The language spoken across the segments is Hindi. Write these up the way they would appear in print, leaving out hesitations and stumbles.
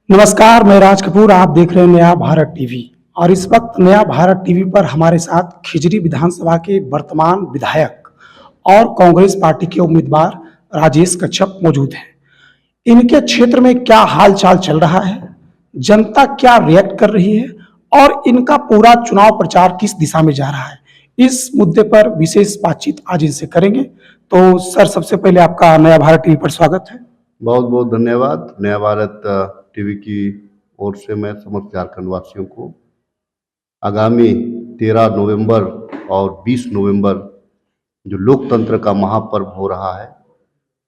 नमस्कार, मैं राज कपूर। आप देख रहे हैं नया भारत टीवी और इस वक्त नया भारत टीवी पर हमारे साथ खिजरी विधानसभा के वर्तमान विधायक और कांग्रेस पार्टी के उम्मीदवार राजेश कच्छप मौजूद हैं। इनके क्षेत्र में क्या हाल चाल चल रहा है, जनता क्या रिएक्ट कर रही है और इनका पूरा चुनाव प्रचार किस दिशा में जा रहा है, इस मुद्दे पर विशेष बातचीत आज इनसे करेंगे। तो सर, सबसे पहले आपका नया भारत टीवी पर स्वागत है। बहुत बहुत धन्यवाद। नया भारत टीवी की ओर से मैं समस्त झारखंड वासियों को आगामी 13 नवंबर और 20 नवंबर जो लोकतंत्र का महापर्व हो रहा है,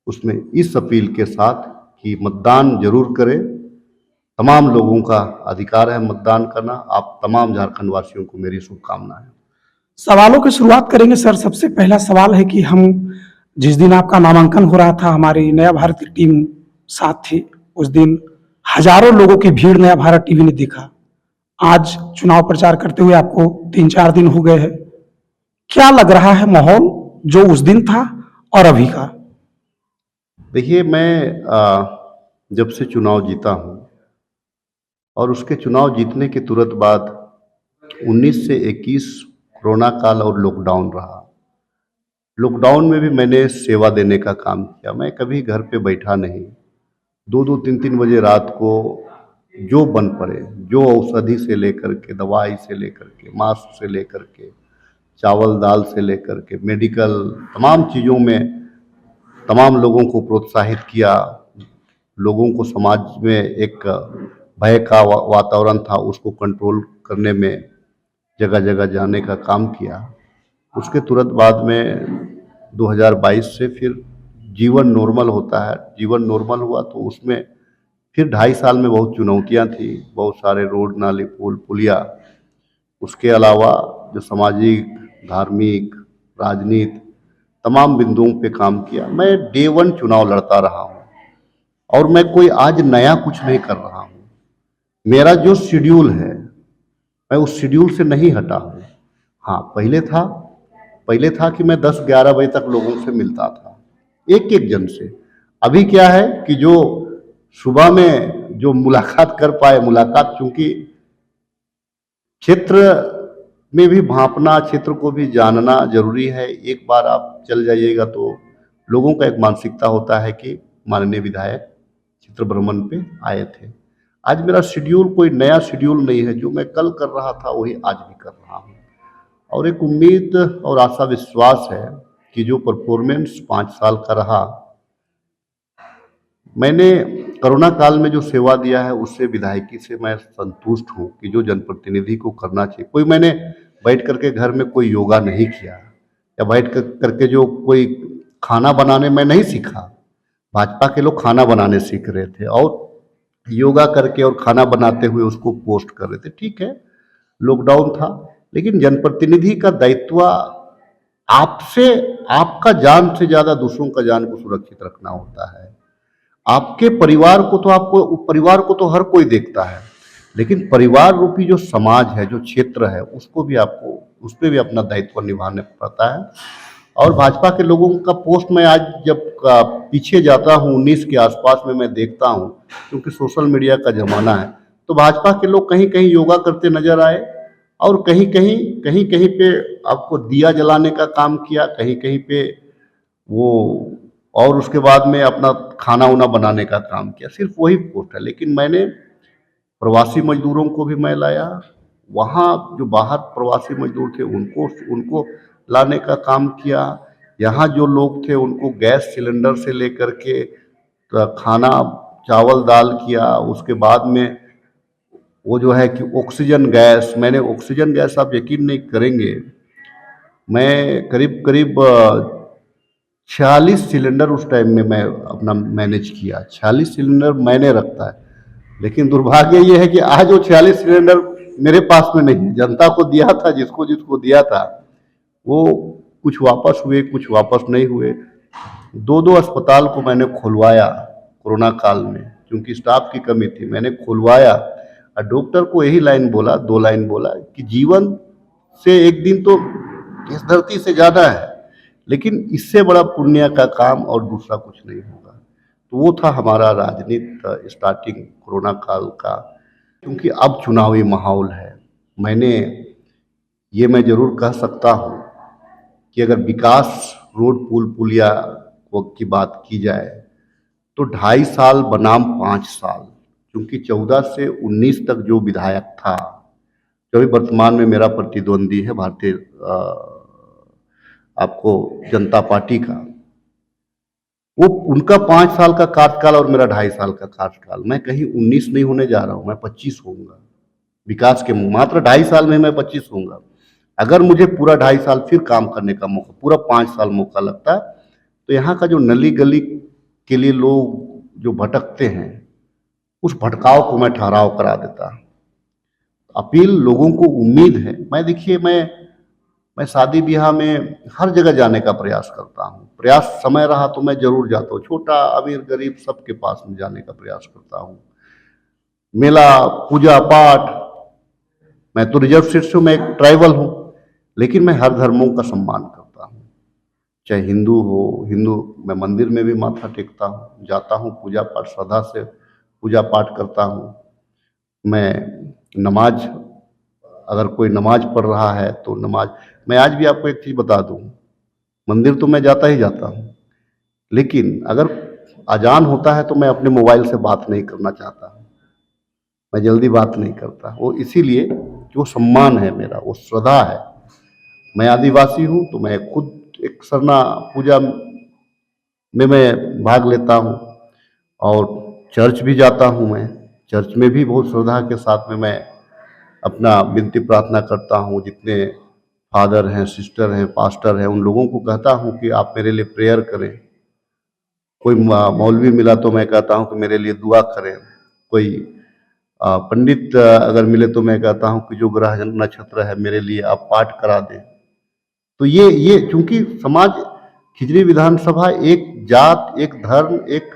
उसमें इस अपील के साथ कि मतदान जरूर करें। तमाम लोगों का अधिकार है मतदान करना। आप तमाम झारखंड वासियों को मेरी शुभकामनाएं। सवालों की शुरुआत करेंगे सर। सबसे पहला सवाल है कि हम जिस दिन आपका नामांकन हो रहा था, हमारी नया भारत की टीम साथ थी। उस दिन हजारों लोगों की भीड़ नया भारत टीवी ने देखा। आज चुनाव प्रचार करते हुए आपको 3-4 दिन हो गए हैं। क्या लग रहा है माहौल जो उस दिन था और अभी का? देखिए, मैं जब से चुनाव जीता हूँ और उसके चुनाव जीतने के तुरंत बाद 19 से 21 कोरोना काल और लॉकडाउन रहा। लॉकडाउन में भी मैंने सेवा देने का काम किया। मैं कभी घर पे बैठा नहीं। 2-2 3-3 बजे रात को जो बन पड़े, जो औषधि से लेकर के, दवाई से लेकर के, मास्क से लेकर के, चावल दाल से लेकर के, मेडिकल तमाम चीज़ों में तमाम लोगों को प्रोत्साहित किया। लोगों को समाज में एक भय का वातावरण था, उसको कंट्रोल करने में जगह जगह जाने का काम किया। उसके तुरंत बाद में 2022 से फिर जीवन नॉर्मल होता है। जीवन नॉर्मल हुआ तो उसमें फिर 2.5 साल में बहुत चुनौतियां थी। बहुत सारे रोड, नाले, पुल, पुलिया, उसके अलावा जो सामाजिक, धार्मिक, राजनीति तमाम बिंदुओं पे काम किया। मैं डे 1 चुनाव लड़ता रहा हूँ और मैं कोई आज नया कुछ नहीं कर रहा हूँ। मेरा जो शेड्यूल है, मैं उस शेड्यूल से नहीं हटा हूँ। हाँ, पहले था कि मैं 10-11 बजे तक लोगों से मिलता था, एक एक जन से। अभी क्या है कि जो सुबह में जो मुलाकात कर पाए, मुलाकात चूंकि क्षेत्र में भी भांपना, क्षेत्र को भी जानना जरूरी है। एक बार आप चल जाइएगा तो लोगों का एक मानसिकता होता है कि माननीय विधायक क्षेत्र भ्रमण पे आए थे। आज मेरा शेड्यूल कोई नया शेड्यूल नहीं है। जो मैं कल कर रहा था वही आज भी कर रहा हूँ और एक उम्मीद और आशा विश्वास है कि जो परफॉर्मेंस 5 साल का रहा, मैंने कोरोना काल में जो सेवा दिया है उससे विधायकी से मैं संतुष्ट हूँ कि जो जनप्रतिनिधि को करना चाहिए। कोई मैंने बैठ करके घर में कोई योगा नहीं किया या बैठ करके जो कोई खाना बनाने मैं नहीं सीखा। भाजपा के लोग खाना बनाने सीख रहे थे और योगा करके और खाना बनाते हुए उसको पोस्ट कर रहे थे। ठीक है, लॉकडाउन था, लेकिन जनप्रतिनिधि का दायित्व आपसे, आपका जान से ज्यादा दूसरों का जान को सुरक्षित रखना होता है। आपके परिवार को तो परिवार को तो हर कोई देखता है, लेकिन परिवार रूपी जो समाज है, जो क्षेत्र है, उसको भी आपको, उस पर भी अपना दायित्व निभाना पड़ता है। और भाजपा के लोगों का पोस्ट मैं आज जब पीछे जाता हूँ 19 के आसपास में, मैं देखता हूँ, क्योंकि सोशल मीडिया का जमाना है, तो भाजपा के लोग कहीं कहीं योगा करते नजर आए और कहीं कहीं पे आपको दिया जलाने का काम किया, कहीं कहीं पे वो, और उसके बाद में अपना खाना उना बनाने का काम किया। सिर्फ वही पोस्ट है। लेकिन मैंने प्रवासी मजदूरों को भी मैं लाया। वहाँ जो बाहर प्रवासी मजदूर थे उनको उनको लाने का काम किया। यहाँ जो लोग थे उनको गैस सिलेंडर से लेकर के खाना, चावल दाल किया। उसके बाद में वो जो है कि ऑक्सीजन गैस, मैंने ऑक्सीजन गैस, आप यकीन नहीं करेंगे, मैं करीब करीब 46 सिलेंडर उस टाइम में मैं अपना मैनेज किया। 46 सिलेंडर मैंने रखता है, लेकिन दुर्भाग्य ये है कि आज वो 46 सिलेंडर मेरे पास में नहीं है। जनता को दिया था, जिसको जिसको दिया था वो कुछ वापस हुए, कुछ वापस नहीं हुए। 2-2 अस्पताल को मैंने खुलवाया कोरोना काल में, क्योंकि स्टाफ की कमी थी। मैंने खुलवाया और डॉक्टर को यही लाइन बोला, 2 लाइन बोला कि जीवन से एक दिन तो इस धरती से ज्यादा है, लेकिन इससे बड़ा पुण्य का काम और दूसरा कुछ नहीं होगा। तो वो था हमारा राजनीति स्टार्टिंग कोरोना काल का। क्योंकि अब चुनावी माहौल है, मैं ज़रूर कह सकता हूँ कि अगर विकास, रोड, पुल पुलिया की बात की जाए तो 2.5 साल बनाम 5 साल, क्योंकि 14 से 19 तक जो विधायक था, जो अभी वर्तमान में मेरा प्रतिद्वंदी है भारतीय आपको जनता पार्टी का, वो उनका 5 साल का कार्यकाल और मेरा 2.5 साल का कार्यकाल, मैं कहीं 19 नहीं होने जा रहा हूँ, मैं 25 होऊंगा। विकास के मात्र 2.5 साल में मैं 25 होऊंगा। अगर मुझे पूरा 2.5 साल फिर काम करने का मौका, पूरा 5 साल मौका लगता है, तो यहाँ का जो नली गली के लिए लोग जो भटकते हैं, उस भटकाव को मैं ठहराव करा देता। अपील लोगों को उम्मीद है। मैं शादी ब्याह में हर जगह जाने का प्रयास करता हूँ। प्रयास समय रहा तो मैं जरूर जाता हूँ, छोटा अमीर गरीब सबके पास में जाने का प्रयास करता हूँ। मेला, पूजा पाठ, मैं तो रिजर्व सीट से, मैं एक ट्राइबल हूँ, लेकिन मैं हर धर्मों का सम्मान करता हूँ। चाहे हिंदू हो, मैं मंदिर में भी माथा टेकता हूँ, जाता हूँ, पूजा पाठ श्रद्धा से पूजा पाठ करता हूँ। मैं नमाज, अगर कोई नमाज पढ़ रहा है तो नमाज, मैं आज भी आपको एक चीज़ बता दूँ, मंदिर तो मैं जाता ही जाता हूँ, लेकिन अगर अजान होता है तो मैं अपने मोबाइल से बात नहीं करना चाहता। मैं जल्दी बात नहीं करता, वो इसीलिए कि वो सम्मान है मेरा, वो श्रद्धा है। मैं आदिवासी हूँ तो मैं खुद एक सरना पूजा में मैं भाग लेता हूँ और चर्च भी जाता हूँ। मैं चर्च में भी बहुत श्रद्धा के साथ में मैं अपना विनती प्रार्थना करता हूँ। जितने फादर हैं, सिस्टर हैं, पास्टर हैं, उन लोगों को कहता हूँ कि आप मेरे लिए प्रेयर करें। कोई मौलवी मिला तो मैं कहता हूँ कि मेरे लिए दुआ करें। कोई पंडित अगर मिले तो मैं कहता हूँ कि जो ग्रह नक्षत्र है मेरे लिए आप पाठ करा दें। तो ये चूंकि समाज, खिजरी विधानसभा एक जात, एक धर्म, एक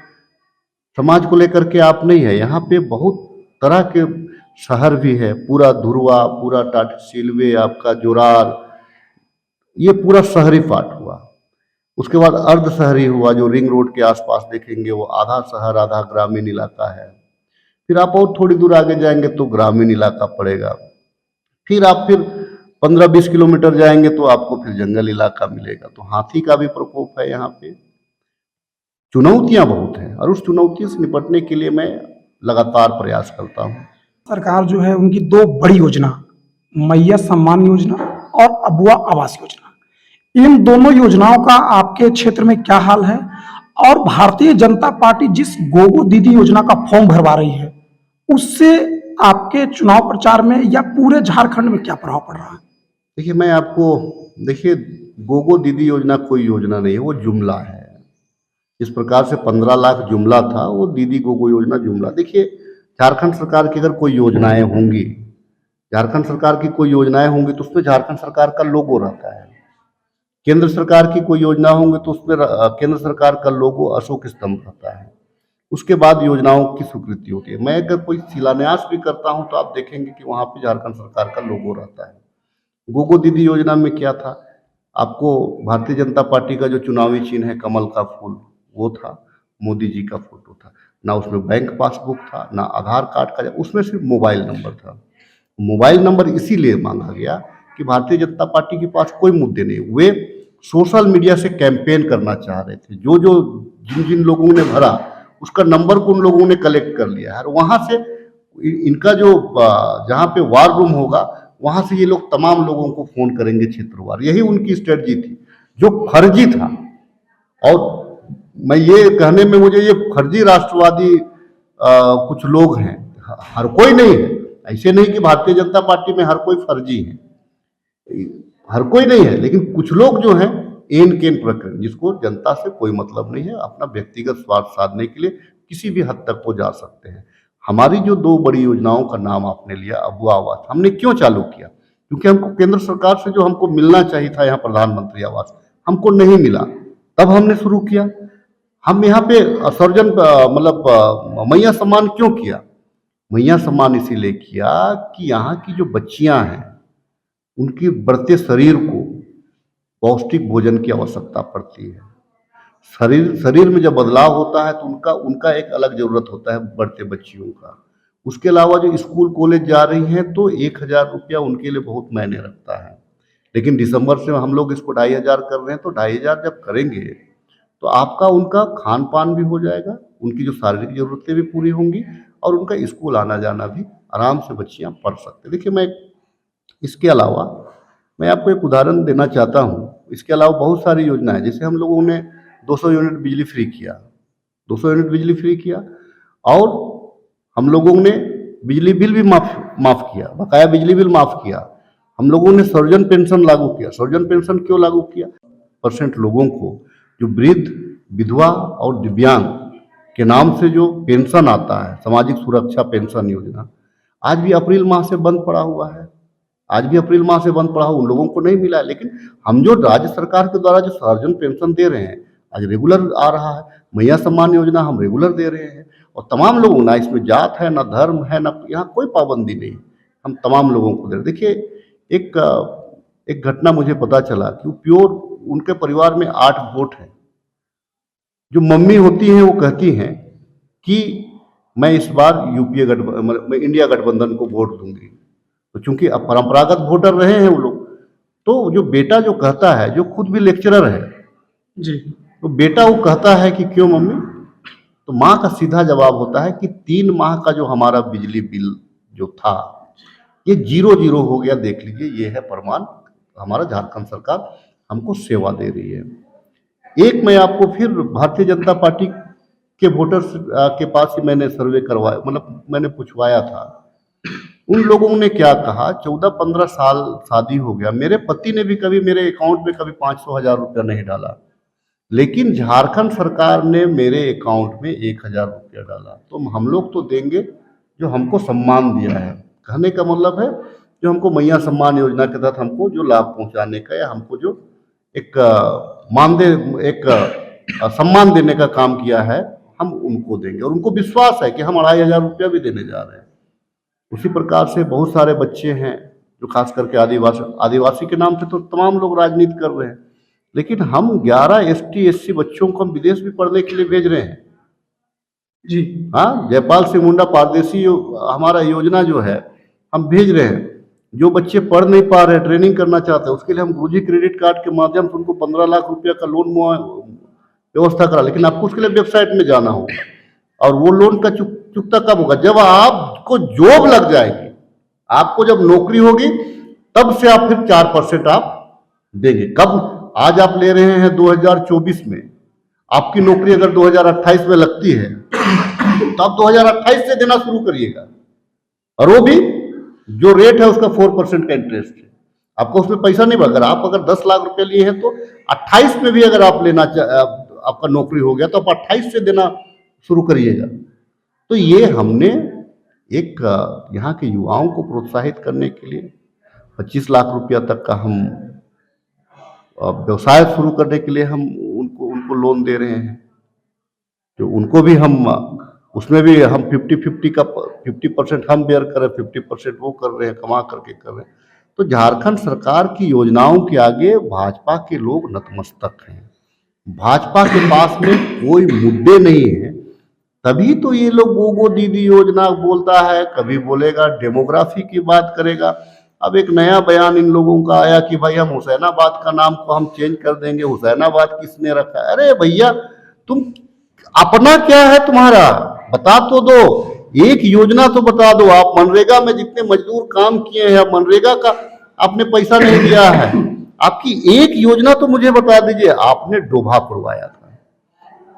समाज को लेकर के आप नहीं है। यहाँ पे बहुत तरह के शहर भी है, पूरा धुरवा, पूरा टाटीसिलवे, आपका जोरार, ये पूरा शहरी पार्ट हुआ। उसके बाद अर्ध शहरी हुआ, जो रिंग रोड के आसपास देखेंगे वो आधा शहर आधा ग्रामीण इलाका है। फिर आप और थोड़ी दूर आगे जाएंगे तो ग्रामीण इलाका पड़ेगा। फिर 15-20 किलोमीटर जाएंगे तो आपको फिर जंगल इलाका मिलेगा। तो हाथी का भी प्रकोप है यहाँ पे, चुनौतियां बहुत हैं, और उस चुनौती से निपटने के लिए मैं लगातार प्रयास करता हूँ। सरकार जो है उनकी दो बड़ी योजना, मैया सम्मान योजना और अबुआ आवास योजना, इन दोनों योजनाओं का आपके क्षेत्र में क्या हाल है? और भारतीय जनता पार्टी जिस गोगो दीदी योजना का फॉर्म भरवा रही है, उससे आपके चुनाव प्रचार में या पूरे झारखंड में क्या प्रभाव पड़ रहा है? देखिए, देखिए, गोगो दीदी योजना कोई योजना नहीं है, वो जुमला है। इस प्रकार से 15 लाख जुमला था, वो दीदी गोगो योजना जुमला। देखिए, झारखंड सरकार की अगर कोई योजनाएं होंगी, झारखंड सरकार की कोई योजनाएं होंगी तो उसमें झारखंड सरकार का लोगो रहता है। केंद्र सरकार की कोई योजना होंगी तो उसमें केंद्र सरकार का लोगो अशोक स्तंभ रहता है। उसके बाद योजनाओं की स्वीकृति होती है। मैं अगर कोई शिलान्यास भी करता हूं तो आप देखेंगे कि वहां पे झारखंड सरकार का लोगो रहता है। गोगो दीदी योजना में क्या था, आपको भारतीय जनता पार्टी का जो चुनावी चिन्ह है कमल का फूल, वो था, मोदी जी का फोटो था। ना उसमें बैंक पासबुक था, ना आधार कार्ड का, उसमें सिर्फ मोबाइल नंबर था। मोबाइल नंबर इसीलिए मांगा गया कि भारतीय जनता पार्टी के पास कोई मुद्दे नहीं, वे सोशल मीडिया से कैंपेन करना चाह रहे थे। जो जो जिन जिन लोगों ने भरा उसका नंबर को उन लोगों ने कलेक्ट कर लिया है, और वहां से इनका जो जहाँ पे वार रूम होगा वहां से ये लोग तमाम लोगों को फोन करेंगे क्षेत्रवार। यही उनकी स्ट्रेटजी थी, जो फर्जी था। और मैं ये कहने में, मुझे ये फर्जी राष्ट्रवादी कुछ लोग हैं, हर कोई नहीं है, ऐसे नहीं कि भारतीय जनता पार्टी में हर कोई फर्जी है, हर कोई नहीं है, लेकिन कुछ लोग जो हैं एन केन प्रकरण, जिसको जनता से कोई मतलब नहीं है, अपना व्यक्तिगत स्वार्थ साधने के लिए किसी भी हद तक वो जा सकते हैं। हमारी जो दो बड़ी योजनाओं का नाम आपने लिया, अबुआ आवास, हमने क्यों चालू किया? क्योंकि हमको केंद्र सरकार से जो हमको मिलना चाहिए था, यहाँ प्रधानमंत्री आवास हमको नहीं मिला, तब हमने शुरू किया। हम यहाँ पे सर्जन मैया सम्मान क्यों किया? मैया सम्मान इसीलिए किया कि यहाँ की जो बच्चियां हैं उनकी बढ़ते शरीर को पौष्टिक भोजन की आवश्यकता पड़ती है। शरीर शरीर में जब बदलाव होता है तो उनका उनका एक अलग ज़रूरत होता है बढ़ते बच्चियों का। उसके अलावा जो स्कूल कॉलेज जा रही हैं तो 1,000 रुपया उनके लिए बहुत मायने रखता है। लेकिन दिसंबर से हम लोग इसको 2,500 कर रहे हैं, तो 2,500 जब करेंगे तो आपका उनका खान-पान भी हो जाएगा, उनकी जो शारीरिक ज़रूरतें भी पूरी होंगी और उनका स्कूल आना-जाना भी आराम से बच्चियाँ पढ़ सकते हैं। देखिए मैं इसके अलावा मैं आपको एक उदाहरण देना चाहता हूँ। इसके अलावा बहुत सारी योजना है, जैसे हम लोगों ने 200 यूनिट बिजली फ्री किया, 200 यूनिट बिजली फ्री किया और हम लोगों ने बिजली बिल भी माफ़ किया, बकाया बिजली बिल माफ़ किया। हम लोगों ने सर्वजन पेंशन लागू किया। सर्वजन पेंशन क्यों लागू किया? % लोगों को जो वृद्ध, विधवा और दिव्यांग के नाम से जो पेंशन आता है, सामाजिक सुरक्षा पेंशन योजना, आज भी अप्रैल माह से बंद पड़ा हुआ है। आज भी अप्रैल माह से बंद पड़ा हुआ, उन लोगों को नहीं मिला है। लेकिन हम जो राज्य सरकार के द्वारा जो सर्वजन पेंशन दे रहे हैं, आज रेगुलर आ रहा है। मैया सम्मान योजना हम रेगुलर दे रहे हैं और तमाम लोगों, ना इसमें जात है, ना धर्म है, ना यहाँ कोई पाबंदी नहीं, हम तमाम लोगों को दे रहे हैं। देखिए एक घटना मुझे पता चला कि वो प्योर, उनके परिवार में 8 वोट हैं। जो मम्मी होती हैं वो कहती हैं कि मैं इस बार यूपीए मैं इंडिया गठबंधन को वोट दूंगी। तो चूंकि अब परंपरागत वोटर रहे हैं वो लोग, तो जो बेटा जो कहता है, जो खुद भी लेक्चरर है जी। तो बेटा वो कहता है कि क्यों मम्मी, तो माँ का सीधा जवाब होता है कि 3 माह का जो हमारा बिजली बिल जो था ये 0 हो गया, देख लीजिए, ये है प्रमाण। हमारा झारखंड सरकार हमको सेवा दे रही है। एक मैं आपको फिर भारतीय जनता पार्टी के वोटर्स के पास ही मैंने सर्वे करवाया, मतलब मैंने पूछवाया था। उन लोगों ने क्या कहा, 14-15 साल शादी हो गया, मेरे पति ने भी कभी मेरे अकाउंट में कभी 500,000 रुपया नहीं डाला, लेकिन झारखंड सरकार ने मेरे अकाउंट में 1,000 रुपया डाला। तो हम लोग तो देंगे जो हमको सम्मान दिया है। कहने का मतलब है जो हमको मैया सम्मान योजना के तहत हमको जो लाभ पहुंचाने का या हमको जो एक सम्मान देने का काम किया है, हम उनको देंगे और उनको विश्वास है कि हम 2,500 रुपया भी देने जा रहे हैं। उसी प्रकार से बहुत सारे बच्चे हैं जो खास करके आदिवासी के नाम से तो तमाम लोग राजनीति कर रहे हैं, लेकिन हम 11 ST SC बच्चों को हम विदेश भी पढ़ने के लिए भेज रहे हैं। जी। हाँ, जयपाल सिंह मुंडा पारदेशी हमारा योजना जो है हम भेज रहे हैं। जो बच्चे पढ़ नहीं पा रहे, ट्रेनिंग करना चाहते हैं, उसके लिए हम गुरुजी क्रेडिट कार्ड के माध्यम से उनको 15 लाख रुपया का लोन व्यवस्था करा। लेकिन आपको उसके लिए वेबसाइट में जाना होगा और वो लोन का चुकता कब होगा? जब आपको जॉब लग जाएगी, आपको जब नौकरी होगी, तब से आप फिर 4% आप देंगे। कब? आज आप ले रहे हैं 2024 में, आपकी नौकरी अगर 2028 में लगती है तो आप 2028 से देना शुरू करिएगा और वो भी जो रेट है उसका 4% का इंटरेस्ट है। आपको उसमें पैसा नहीं अगर आप 10 लाख रुपए लिए हैं तो 28 में भी अगर आप लेना आपका नौकरी हो गया तो आप 28 से देना शुरू करिएगा। तो ये हमने एक यहाँ के युवाओं को प्रोत्साहित करने के लिए 25 लाख रुपया तक का हम व्यवसाय शुरू करने के लिए हम उनको लोन दे रहे हैं। तो उनको भी हम उसमें भी हम 50% हम बेयर कर रहे हैं, 50% वो कर रहे हैं, कमा करके कर रहे हैं। तो झारखंड सरकार की योजनाओं के आगे भाजपा के लोग नतमस्तक हैं। भाजपा के पास में कोई मुद्दे नहीं है, तभी तो ये लोग गोगो दीदी योजना बोलता है, कभी बोलेगा डेमोग्राफी की बात करेगा। अब एक नया बयान इन लोगों का आया कि भाई हम हुसैनाबाद का नाम को हम चेंज कर देंगे। हुसैनाबाद किसने रखा? अरे भैया, तुम अपना क्या है तुम्हारा, बता तो दो, एक योजना तो बता दो। आप मनरेगा में जितने मजदूर काम किए हैं, मनरेगा का आपने पैसा नहीं दिया है, आपकी एक योजना तो मुझे बता दीजिए। आपने डोभा खुलवाया था,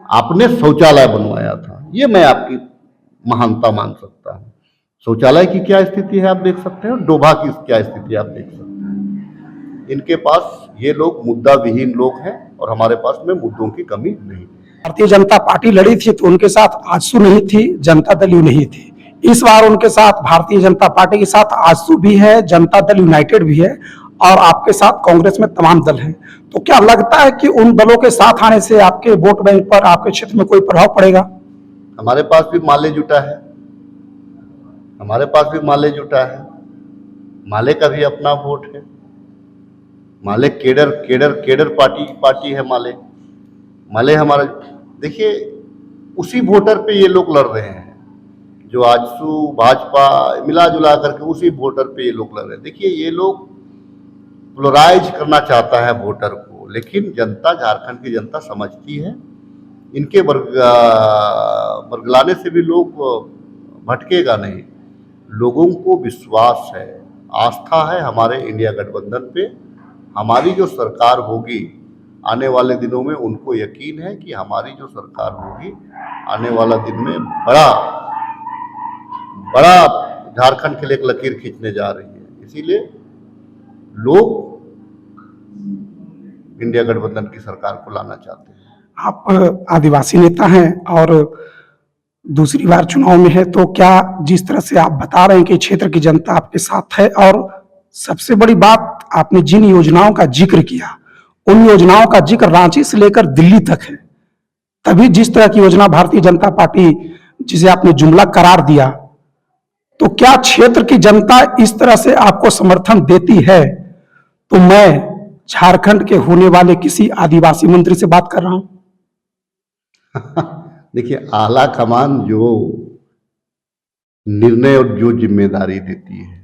आपने शौचालय बनवाया था, ये मैं आपकी महानता मान सकता हूँ। शौचालय की क्या स्थिति है आप देख सकते हैं, डोभा की क्या स्थिति आप देख सकते हैं। इनके पास ये लोग मुद्दा विहीन लोग हैं और हमारे पास में मुद्दों की कमी नहीं। भारतीय जनता पार्टी लड़ी थी तो उनके साथ आजसू नहीं थी, जनता दल यू नहीं थी। इस बार उनके साथ भारतीय जनता पार्टी के साथ आजसू भी है, जनता दल यूनाइटेड भी है और आपके साथ कांग्रेस में तमाम दल हैं। तो क्या लगता है कि उन दलों के साथ आने से आपके वोट बैंक पर, आपके क्षेत्र में कोई प्रभाव पड़ेगा? हमारे पास भी माले जुटा है, हमारे पास भी माले जुटा है। माले का भी अपना वोट है। माले केडर पार्टी है माले। भले हमारा, देखिए उसी वोटर पे ये लोग लड़ रहे हैं, जो आजसू भाजपा मिला जुला करके उसी वोटर पे ये लोग लड़ रहे हैं। देखिए ये लोग पोलराइज करना चाहता है वोटर को, लेकिन जनता, झारखंड की जनता समझती है, इनके बरगलाने से भी लोग भटकेगा नहीं। लोगों को विश्वास है, आस्था है हमारे इंडिया गठबंधन पे। हमारी जो सरकार होगी आने वाले दिनों में, उनको यकीन है कि हमारी जो सरकार होगी आने वाला दिन में बड़ा बड़ा झारखंड के लिए एक लकीर खींचने जा रही है। इसीलिए लोग इंडिया गठबंधन की सरकार को लाना चाहते हैं। आप आदिवासी नेता हैं और दूसरी बार चुनाव में है, तो क्या जिस तरह से आप बता रहे हैं कि क्षेत्र की जनता आपके साथ है, और सबसे बड़ी बात आपने जिन योजनाओं का जिक्र किया, उन योजनाओं का जिक्र रांची से लेकर दिल्ली तक है, तभी जिस तरह की योजना भारतीय जनता पार्टी, जिसे आपने जुमला करार दिया, तो क्या क्षेत्र की जनता इस तरह से आपको समर्थन देती है? तो मैं झारखंड के होने वाले किसी आदिवासी मंत्री से बात कर रहा हूं। देखिए आला कमान जो निर्णय और जो जिम्मेदारी देती है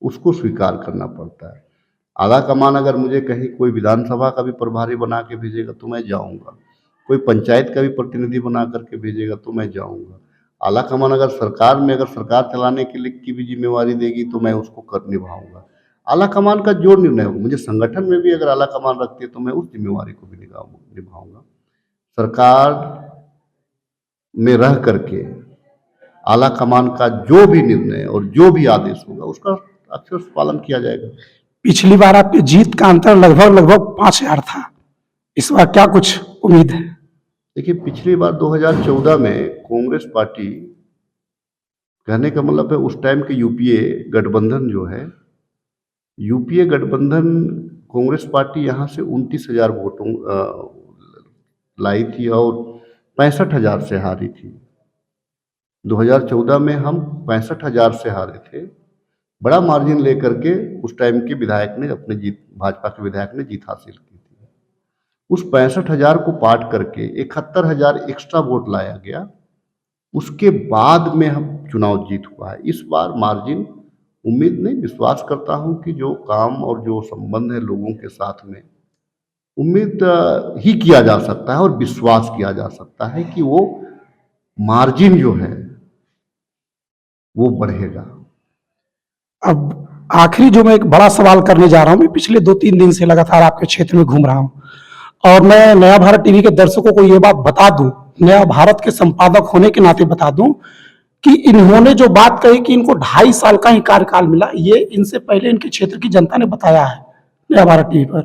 उसको स्वीकार करना पड़ता है। आला कमान अगर मुझे कहीं कोई विधानसभा का भी प्रभारी बना के भेजेगा तो मैं जाऊंगा, कोई पंचायत का भी प्रतिनिधि बना करके भेजेगा तो मैं जाऊंगा। आला कमान अगर सरकार में, अगर सरकार चलाने के लिए की भी जिम्मेवारी देगी तो मैं उसको कर निभाऊंगा। आला कमान का जो निर्णय हो, मुझे संगठन में भी अगर आला कमान रखती है तो मैं उस जिम्मेवारी को भी निभाऊंगा। सरकार में रह करके आला कमान का जो भी निर्णय और जो भी आदेश होगा उसका अक्षर पालन किया जाएगा। पिछली बार आपकी जीत का अंतर लगभग 5,000 था, इस बार क्या कुछ उम्मीद है? देखिए पिछली बार 2014 में कांग्रेस पार्टी, कहने का मतलब है उस टाइम के यूपीए गठबंधन जो है, यूपीए गठबंधन कांग्रेस पार्टी यहाँ से 29,000 वोटों लाई थी और 65,000 से हारी थी। 2014 में हम 65,000 से हारे थे, बड़ा मार्जिन लेकर के उस टाइम के विधायक ने अपने जीत, भाजपा के विधायक ने जीत हासिल की थी। उस 65,000 को पाट करके 71,000 एक्स्ट्रा वोट लाया गया, उसके बाद में हम चुनाव जीत हुआ है। इस बार मार्जिन, उम्मीद नहीं, विश्वास करता हूं कि जो काम और जो संबंध है लोगों के साथ में, उम्मीद ही किया जा सकता है और विश्वास किया जा सकता है कि वो मार्जिन जो है वो बढ़ेगा। अब आखिरी जो मैं एक बड़ा सवाल करने जा रहा हूं, मैं पिछले 2-3 दिन से लगातार आपके क्षेत्र में घूम रहा हूं, और मैं नया भारत टीवी के दर्शकों को ये बात बता दूं, नया भारत के संपादक होने के नाते बता दूं, कि इन्होंने जो बात कही कि इनको 2.5 साल का ही कार्यकाल मिला, ये इनसे पहले इनके क्षेत्र की जनता ने बताया है नया भारत टीवी पर,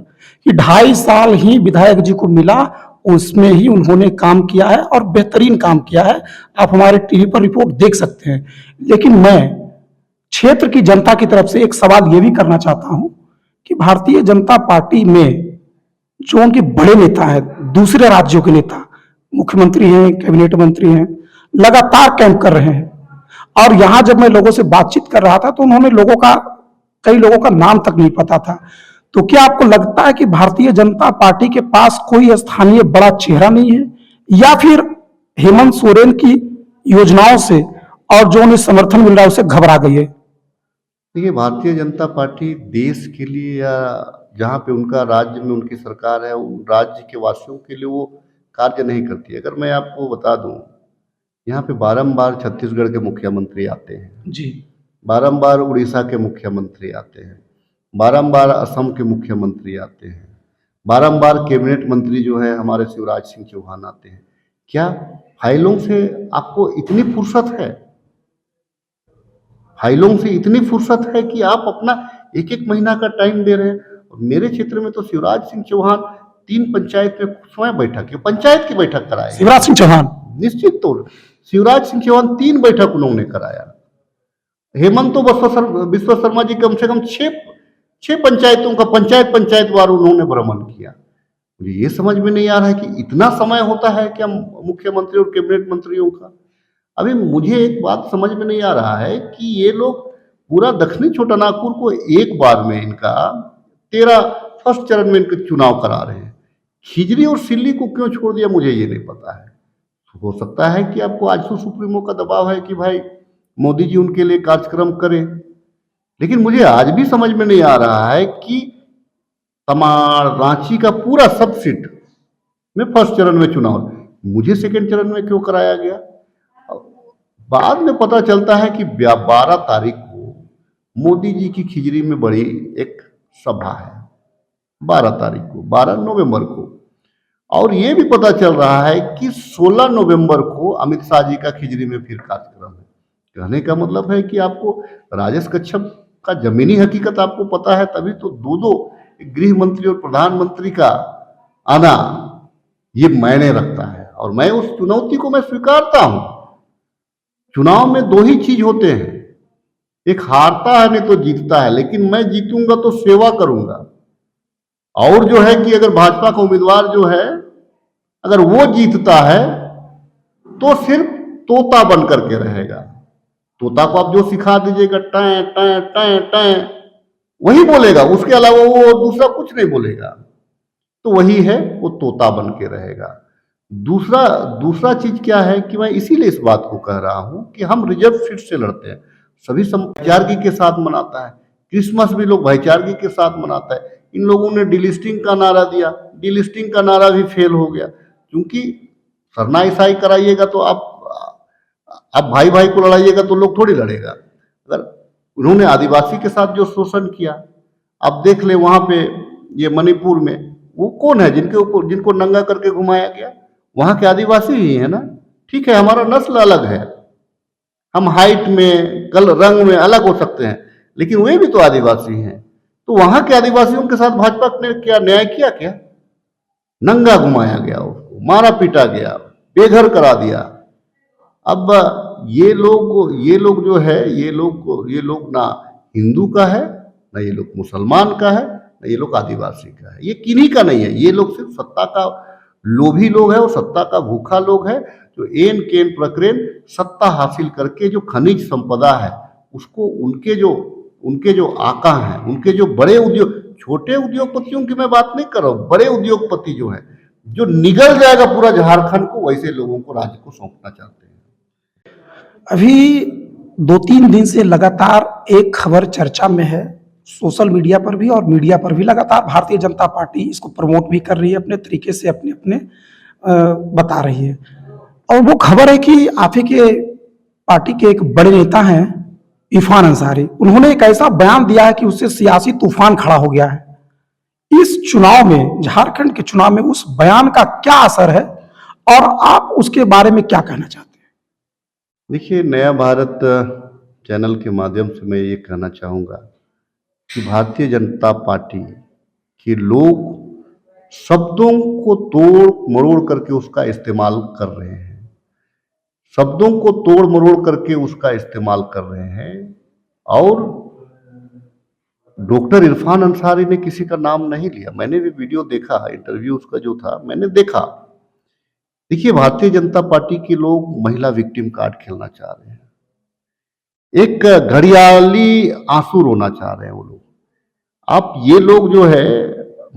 कि 2.5 साल ही विधायक जी को मिला, उसमें ही उन्होंने काम किया है और बेहतरीन काम किया है। आप हमारे टीवी पर रिपोर्ट देख सकते हैं। लेकिन मैं क्षेत्र की जनता की तरफ से एक सवाल ये भी करना चाहता हूं कि भारतीय जनता पार्टी में जो उनके बड़े नेता हैं, दूसरे राज्यों के नेता, मुख्यमंत्री हैं, कैबिनेट मंत्री हैं, लगातार कैंप कर रहे हैं, और यहां जब मैं लोगों से बातचीत कर रहा था तो उन्होंने कई लोगों का नाम तक नहीं पता था। तो क्या आपको लगता है कि भारतीय जनता पार्टी के पास कोई स्थानीय बड़ा चेहरा नहीं है, या फिर हेमंत सोरेन की योजनाओं से और जो उन्हें समर्थन मिल रहा है उससे घबरा गई है? देखिए भारतीय जनता पार्टी देश के लिए, या जहाँ पे उनका राज्य में उनकी सरकार है, उन राज्य के वासियों के लिए वो कार्य नहीं करती है। अगर मैं आपको बता दूं, यहाँ पे बारंबार छत्तीसगढ़ के मुख्यमंत्री आते हैं, जी। बारंबार उड़ीसा के मुख्यमंत्री आते हैं, बारंबार असम के मुख्यमंत्री आते हैं, बारंबार कैबिनेट मंत्री जो है हमारे शिवराज सिंह चौहान आते हैं। क्या फाइलों से आपको इतनी फुर्सत है? फाइलों से इतनी फुर्सत है कि आप अपना एक एक महीना का टाइम दे रहे हैं? और मेरे क्षेत्र में तो शिवराज सिंह चौहान 3 पंचायत में स्वयं बैठक, पंचायत की बैठक कराए। शिवराज सिंह चौहान, निश्चित तौर शिवराज सिंह चौहान 3 बैठक उन्होंने कराया। हेमंत तो विश्व शर्मा जी कम से कम 6 पंचायतों का पंचायत वार उन्होंने भ्रमण किया। मुझे ये समझ में नहीं आ रहा है कि इतना समय होता है क्या मुख्यमंत्री और कैबिनेट मंत्रियों का? अभी मुझे एक बात समझ में नहीं आ रहा है कि ये लोग पूरा दक्षिणी छोटानागपुर को एक बार में इनका 13 फर्स्ट चरण में इनके चुनाव करा रहे हैं। खिजरी और सिल्ली को क्यों छोड़ दिया मुझे ये नहीं पता है। हो सकता है कि आपको आजसू सुप्रीमो का दबाव है कि भाई मोदी जी उनके लिए कार्यक्रम करें, लेकिन मुझे आज भी समझ में नहीं आ रहा है कि तमाड़ रांची का पूरा सब सीट में फर्स्ट चरण में चुनाव मुझे सेकंड चरण में क्यों कराया गया। बाद में पता चलता है कि 12 तारीख को मोदी जी की खिजरी में बड़ी एक सभा है, 12 तारीख को, 12 नवंबर को। और ये भी पता चल रहा है कि 16 नवंबर को अमित शाह जी का खिजरी में फिर कार्यक्रम है। कहने का मतलब है कि आपको राजेश कच्छप का जमीनी हकीकत आपको पता है, तभी तो दो गृह मंत्री और प्रधानमंत्री का आना ये मायने रखता है। और मैं उस चुनौती को मैं स्वीकारता हूं। चुनाव में दो ही चीज होते हैं, एक हारता है नहीं तो जीतता है, लेकिन मैं जीतूंगा तो सेवा करूंगा। और जो है कि अगर भाजपा का उम्मीदवार जो है अगर वो जीतता है तो सिर्फ तोता बन करके रहेगा। तोता को आप जो सिखा दीजिएगा टाए टाए टाए टाए वही बोलेगा, उसके अलावा वो दूसरा कुछ नहीं बोलेगा। तो वही है, वो तोता बन के रहेगा। दूसरा चीज क्या है कि मैं इसीलिए इस बात को कह रहा हूं कि हम रिजर्व सीट से लड़ते हैं, सभी भाईचारगी के साथ मनाता है। क्रिसमस भी लोग भाईचारगी के साथ मनाता है। इन लोगों ने डिलिस्टिंग का नारा दिया, डिलिस्टिंग का नारा भी फेल हो गया, क्योंकि सरना ईसाई कराइएगा तो आप भाई भाई को लड़ाइएगा तो लोग थोड़ी लड़ेगा। अगर उन्होंने आदिवासी के साथ जो शोषण किया, आप देख ले वहां पे ये मणिपुर में वो कौन है जिनके ऊपर जिनको नंगा करके घुमाया गया, वहां के आदिवासी ही है ना। ठीक है, हमारा नस्ल अलग है, हम हाइट में रंग में अलग हो सकते हैं, लेकिन वे भी तो आदिवासी हैं। तो वहां के आदिवासियों के साथ भाजपा ने क्या न्याय किया? क्या नंगा घुमाया गया, उसको मारा पीटा गया, बेघर करा दिया। अब ये लोग जो है ये लोग ना हिंदू का है, ना ये लोग मुसलमान का है, ना ये लोग आदिवासी का है, ये किन्हीं का नहीं है। ये लोग सिर्फ सत्ता का लोभी लोग है और सत्ता का भूखा लोग है, जो एन केन प्रकरण सत्ता हासिल करके जो खनिज संपदा है उसको उनके जो आका हैं, उनके जो बड़े उद्योग, छोटे उद्योगपतियों की मैं बात नहीं कर रहा हूँ, बड़े उद्योगपति जो है जो निगल जाएगा पूरा झारखंड को, वैसे लोगों को राज्य को सौंपना चाहते हैं। अभी 2-3 दिन से लगातार एक खबर चर्चा में है, सोशल मीडिया पर भी और मीडिया पर भी लगातार भारतीय जनता पार्टी इसको प्रमोट भी कर रही है, अपने तरीके से अपने अपने बता रही है। और वो खबर है कि आप ही के पार्टी के एक बड़े नेता हैं इरफान अंसारी, उन्होंने एक ऐसा बयान दिया है कि उससे सियासी तूफान खड़ा हो गया है। इस चुनाव में, झारखंड के चुनाव में उस बयान का क्या असर है और आप उसके बारे में क्या कहना चाहते हैं? देखिए, नया भारत चैनल के माध्यम से मैं ये कहना चाहूँगा कि भारतीय जनता पार्टी के लोग शब्दों को तोड़ मरोड़ करके उसका इस्तेमाल कर रहे हैं, शब्दों को तोड़ मरोड़ करके उसका इस्तेमाल कर रहे हैं। और डॉक्टर इरफान अंसारी ने किसी का नाम नहीं लिया, मैंने भी वीडियो देखा, इंटरव्यू उसका जो था मैंने देखा। देखिए, भारतीय जनता पार्टी के लोग महिला विक्टिम कार्ड खेलना चाह रहे हैं, एक घड़ियाली आंसू रोना चाह रहे हैं वो लोग। आप ये लोग जो है,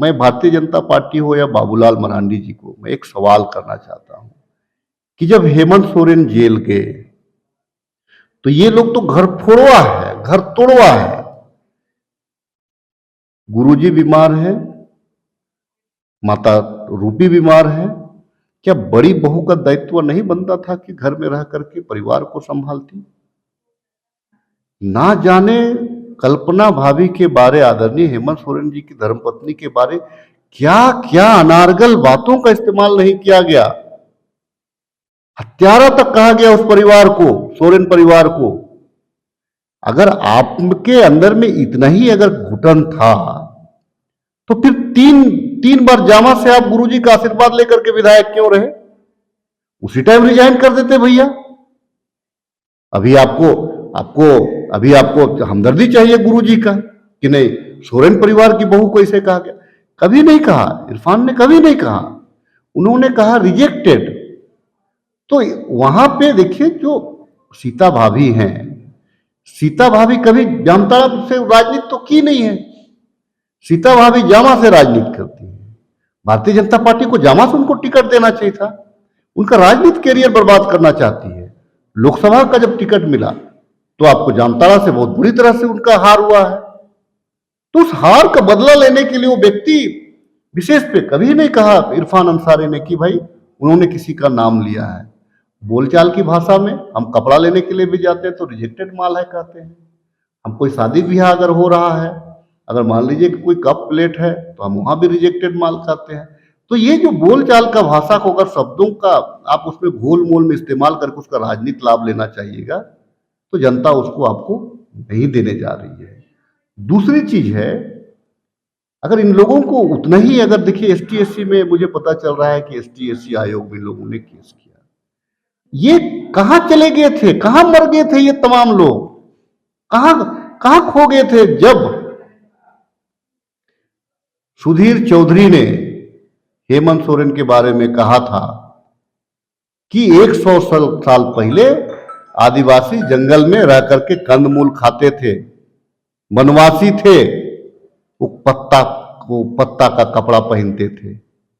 मैं भारतीय जनता पार्टी हो या बाबूलाल मरांडी जी को मैं एक सवाल करना चाहता हूं कि जब हेमंत सोरेन जेल गए तो ये लोग तो घर फोड़वा है, घर तोड़वा है। गुरुजी बीमार है, माता रूपी बीमार है, क्या बड़ी बहू का दायित्व नहीं बनता था कि घर में रह करके परिवार को संभालती? ना जाने कल्पना भाभी के बारे, आदरणीय हेमंत सोरेन जी की धर्मपत्नी के बारे क्या क्या अनारगल बातों का इस्तेमाल नहीं किया गया। हत्यारा तक कहा गया उस परिवार को, सोरेन परिवार को। अगर आपके अंदर में इतना ही अगर घुटन था तो फिर तीन बार जामा से आप गुरुजी का आशीर्वाद लेकर के विधायक क्यों रहे? उसी टाइम रिजाइन कर देते भैया। अभी आपको हमदर्दी चाहिए गुरुजी का कि नहीं, सोरेन परिवार की बहू को इसे कहा गया? कभी नहीं कहा, इरफान ने कभी नहीं कहा। उन्होंने कहा रिजेक्टेड। तो वहां पे देखिए, जो सीता भाभी हैं, सीता भाभी कभी जामताड़ा से राजनीति तो की नहीं है, सीता भाभी जामा से राजनीति करती है। भारतीय जनता पार्टी को जामा से उनको टिकट देना चाहिए था। उनका राजनीतिक कैरियर बर्बाद करना चाहती है। लोकसभा का जब टिकट मिला तो आपको जामताड़ा से बहुत बुरी तरह से उनका हार हुआ है। तो उस हार का बदला लेने के लिए वो व्यक्ति विशेष पे कभी नहीं कहा इरफान अंसारी ने कि भाई उन्होंने किसी का नाम लिया है। बोलचाल की भाषा में हम कपड़ा लेने के लिए भी जाते हैं तो रिजेक्टेड माल है कहते हैं। हम कोई शादी ब्याह अगर हो रहा है, अगर मान लीजिए कि कोई कप प्लेट है तो हम वहां भी रिजेक्टेड माल कहते हैं। तो ये जो बोलचाल का भाषा को अगर शब्दों का आप उसमें घोल मोल में इस्तेमाल करके उसका राजनीतिक लाभ लेना चाहिएगा तो जनता उसको आपको नहीं देने जा रही है। दूसरी चीज है, अगर इन लोगों को उतना ही अगर देखिए एसटी एससी में मुझे पता चल रहा है कि एसटी एससी आयोग में लोगों ने केस किया। ये कहां चले गए थे, कहां मर गए थे ये तमाम लोग, कहां कहां खो गए थे जब सुधीर चौधरी ने हेमंत सोरेन के बारे में कहा था कि 100 साल पहले आदिवासी जंगल में रह करके कंदमूल खाते थे, वनवासी थे, वो पत्ता का कपड़ा पहनते थे।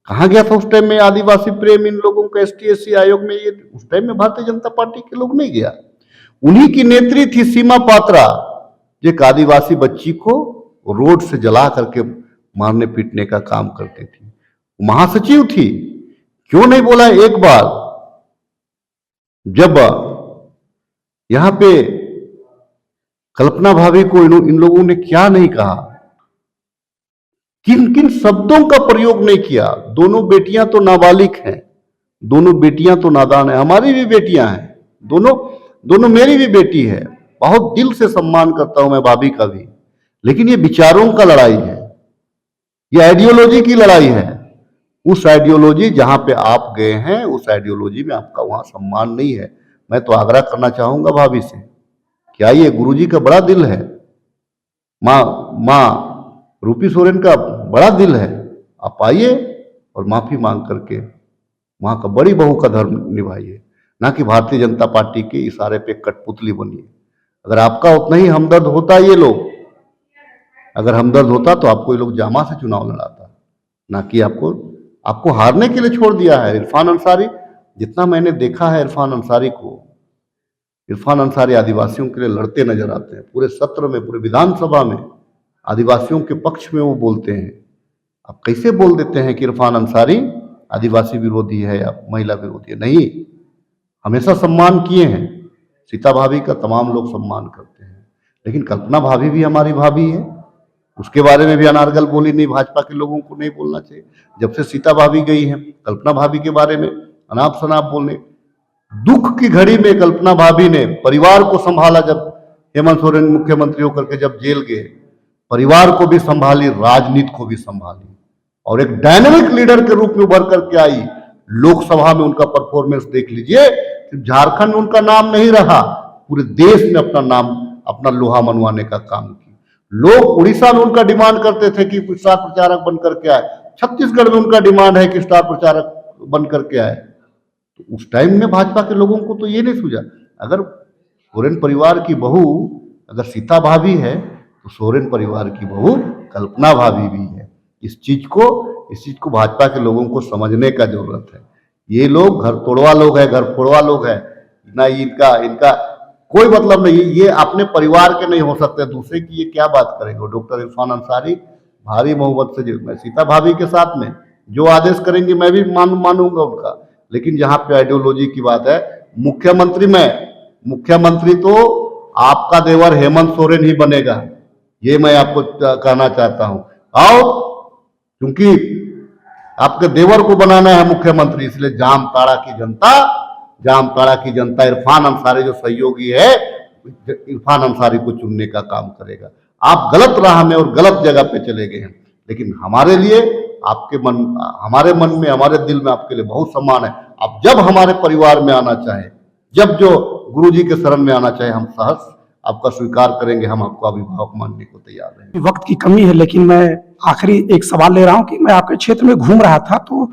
कहां गया था उस टाइम में आदिवासी प्रेम इन लोगों का एसटी एससी आयोग में? ये उस टाइम में भारतीय जनता पार्टी के लोग नहीं गया। उन्हीं की नेत्री थी सीमा पात्रा, जो एक आदिवासी बच्ची को रोड से जला करके मारने पीटने का काम करती थी। महासचिव थी। क्यों नहीं बोला एक बार जब यहां पे कल्पना भाभी को इन लोगों ने क्या नहीं कहा, किन किन शब्दों का प्रयोग नहीं किया। दोनों बेटियां तो नाबालिग हैं, दोनों बेटियां तो नादान है, हमारी भी बेटियां हैं, दोनों मेरी भी बेटी है। बहुत दिल से सम्मान करता हूं मैं भाभी का भी, लेकिन ये विचारों का लड़ाई है, ये आइडियोलॉजी की लड़ाई है। उस आइडियोलॉजी जहां पे आप गए हैं उस आइडियोलॉजी में आपका वहां सम्मान नहीं है। मैं तो आग्रह करना चाहूंगा भाभी से, क्या ये गुरुजी का बड़ा दिल है, माँ रूपी सोरेन का बड़ा दिल है, आप आइए और माफी मांग करके वहां का बड़ी बहू का धर्म निभाइए, ना कि भारतीय जनता पार्टी के इशारे पे कठपुतली बनिए। अगर आपका उतना ही हमदर्द होता, ये लोग अगर हमदर्द होता तो आपको ये लोग जामा से चुनाव लड़ाता, ना कि आपको हारने के लिए छोड़ दिया है। इरफान अंसारी, जितना मैंने देखा है इरफान अंसारी को, इरफान अंसारी आदिवासियों के लिए लड़ते नजर आते हैं। पूरे सत्र में, पूरे विधानसभा में आदिवासियों के पक्ष में वो बोलते हैं। आप कैसे बोल देते हैं कि इरफान अंसारी आदिवासी विरोधी है या महिला विरोधी है? नहीं, हमेशा सम्मान किए हैं। सीता भाभी का तमाम लोग सम्मान करते हैं, लेकिन कल्पना भाभी भी हमारी भाभी है, उसके बारे में भी अनारगल बोली नहीं, भाजपा के लोगों को नहीं बोलना चाहिए। जब से सीता भाभी गई हैं, कल्पना भाभी के बारे में अनाप शनाप बोलने। दुख की घड़ी में कल्पना भाभी ने परिवार को संभाला। जब हेमंत सोरेन मुख्यमंत्री होकर के जब जेल गए, परिवार को भी संभाली, राजनीति को भी संभाली, और एक डायनामिक लीडर के रूप में उभर करके आई। लोकसभा में उनका परफॉर्मेंस देख लीजिए, झारखंड में उनका नाम नहीं रहा, पूरे देश में अपना नाम, अपना लोहा मनवाने का काम किया। लोग उड़ीसा में उनका डिमांड करते थे कि स्टार प्रचारक बन करके आए, छत्तीसगढ़ में उनका डिमांड है कि स्टार प्रचारक बन करके आए। तो उस टाइम में भाजपा के लोगों को तो ये नहीं सूझा। अगर सोरेन परिवार की बहू अगर सीता भाभी है तो सोरेन परिवार की बहू कल्पना भाभी भी है। इस चीज को भाजपा के लोगों को समझने का जरूरत है। ये लोग घर तोड़वा लोग है, घर फोड़वा लोग है ना, इनका कोई मतलब नहीं। ये अपने परिवार के नहीं हो सकते, दूसरे की ये क्या बात करेंगे। डॉक्टर इरफान अंसारी भारी मोहब्बत से मैं सीता भाभी के साथ में जो आदेश करेंगे मैं भी मानूंगा उनका, लेकिन जहां पे आइडियोलॉजी की बात है, मुख्यमंत्री तो आपका देवर हेमंत सोरेन ही बनेगा, ये मैं आपको कहना चाहता हूं। आओ, क्योंकि आपके देवर को बनाना है मुख्यमंत्री, इसलिए जामताड़ा की जनता इरफान अंसारी जो सहयोगी है, इरफान अंसारी को चुनने का काम करेगा। आप गलत राह में और गलत जगह पे चले गए हैं, लेकिन हमारे लिए हमारे मन में, हमारे दिल में आपके लिए बहुत सम्मान है। आप जब हमारे परिवार में आना चाहे, जब जो गुरुजी के शरण में आना चाहे, हम सहर्ष आपका स्वीकार करेंगे, हम आपको अभिभावक मानने को तैयार हैं। वक्त की कमी है, लेकिन मैं आखिरी एक सवाल ले रहा हूं कि मैं आपके क्षेत्र में घूम रहा था तो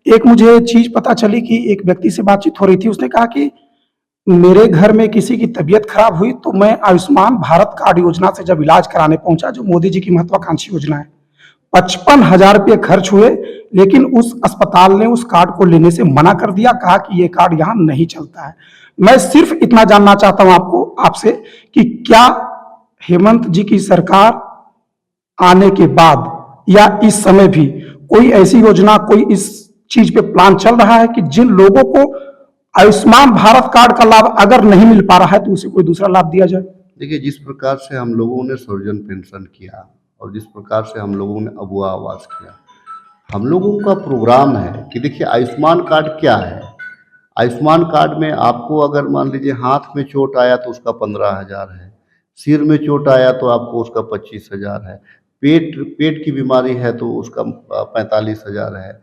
एक मुझे चीज पता चली कि एक व्यक्ति से बातचीत हो रही थी, उसने कहा कि मेरे घर में किसी की तबीयत खराब हुई तो मैं आयुष्मान भारत कार्ड योजना से जब इलाज कराने पहुंचा, जो मोदी जी की महत्वाकांक्षी योजना है, 55,000 रुपये खर्च हुए, लेकिन उस अस्पताल ने उस कार्ड को लेने से मना कर दिया, कहा कि ये कार्ड यहाँ नहीं चलता है। मैं सिर्फ इतना जानना चाहता हूं आपसे कि क्या हेमंत जी की सरकार आने के बाद या इस समय भी कोई ऐसी योजना, कोई इस चीज पे प्लान चल रहा है कि जिन लोगों को आयुष्मान भारत कार्ड का लाभ अगर नहीं मिल पा रहा है तो उसे कोई दूसरा लाभ दिया जाए? देखिए, जिस प्रकार से हम लोगों ने सौजन पेंशन किया और जिस प्रकार से हम लोगों ने अबुआ आवास किया, हम लोगों का प्रोग्राम है कि देखिए आयुष्मान कार्ड क्या है। आयुष्मान कार्ड में आपको अगर मान लीजिए हाथ में चोट आया तो उसका 15,000 है, सिर में चोट आया तो आपको उसका 25,000 है, पेट की बीमारी है तो उसका 45,000 है।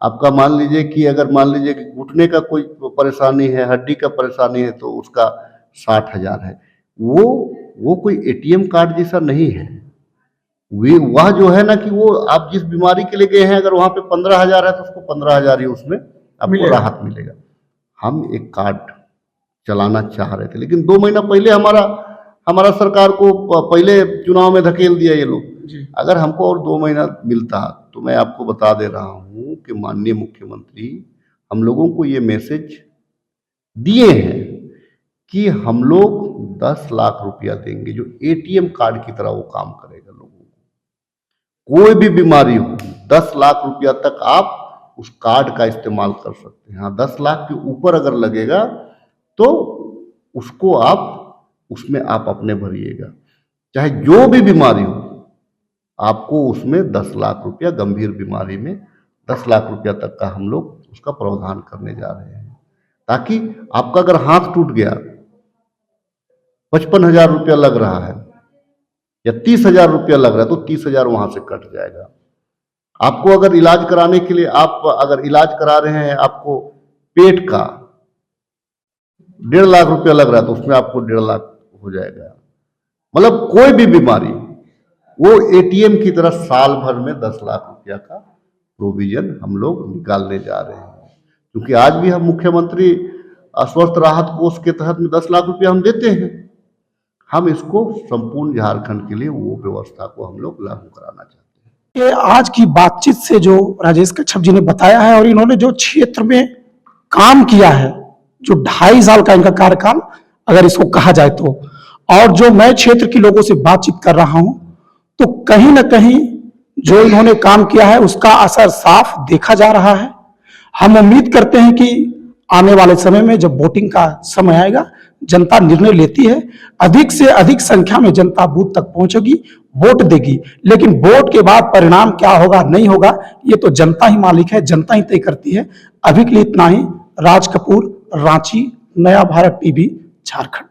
आपका मान लीजिए कि अगर मान लीजिए कि घुटने का कोई परेशानी है, हड्डी का परेशानी है तो उसका 60,000 है। वो कोई एटीएम कार्ड जैसा नहीं है। वह जो है ना कि वो आप जिस बीमारी के लिए गए हैं, अगर वहाँ पे 15,000 है तो उसको 15,000 ही उसमें आपको राहत मिलेगा। हम एक कार्ड चलाना चाह रहे थे, लेकिन 2 महीना पहले हमारा सरकार को पहले चुनाव में धकेल दिया ये लोग। अगर हमको और 2 महीना मिलता तो मैं आपको बता दे रहा हूँ कि माननीय मुख्यमंत्री हम लोगों को ये मैसेज दिए हैं कि हम लोग 10 लाख रुपया देंगे, जो एटीएम कार्ड की तरह वो काम करेगा। लोगों को कोई भी बीमारी हो, 10 लाख रुपया तक आप उस कार्ड का इस्तेमाल कर सकते हैं। हाँ, 10 लाख के ऊपर अगर लगेगा तो उसको उसमें आप अपने भरिएगा। चाहे जो भी बीमारी हो, आपको उसमें 10 लाख रुपया, गंभीर बीमारी में 10 लाख रुपया तक का हम लोग उसका प्रावधान करने जा रहे हैं, ताकि आपका अगर हाथ टूट गया, 55,000 रुपया लग रहा है या 30,000 रुपया लग रहा है तो 30,000 वहां से कट जाएगा। आपको अगर इलाज कराने के लिए, आप अगर इलाज करा रहे हैं, आपको पेट का 1.5 लाख रुपया लग रहा है तो उसमें आपको 1.5 लाख हो जाएगा। मतलब कोई भी बीमारी, वो एटीएम की तरह साल भर में 10 लाख रुपया का प्रोविजन हम लोग निकालने जा रहे हैं। क्योंकि आज भी हम मुख्यमंत्री स्वस्थ राहत कोष के तहत में 10 लाख रुपया हम देते हैं। हम इसको संपूर्ण झारखंड के लिए वो व्यवस्था को हम लोग लागू कराना चाहते हैं। ये आज की बातचीत से जो राजेश कच्छप जी ने बताया है और इन्होंने जो क्षेत्र में काम किया है, जो 2.5 साल का इनका कार्यकाल अगर इसको कहा जाए तो, और जो मैं क्षेत्र के लोगों से बातचीत कर रहा हूं, तो कहीं ना कहीं जो इन्होंने काम किया है उसका असर साफ देखा जा रहा है। हम उम्मीद करते हैं कि आने वाले समय में जब वोटिंग का समय आएगा, जनता निर्णय लेती है, अधिक से अधिक संख्या में जनता बूथ तक पहुंचेगी, वोट देगी। लेकिन वोट के बाद परिणाम क्या होगा, नहीं होगा, ये तो जनता ही मालिक है, जनता ही तय करती है। अभी के लिए इतना ही। राज कपूर, रांची, नया भारत टीवी, झारखंड।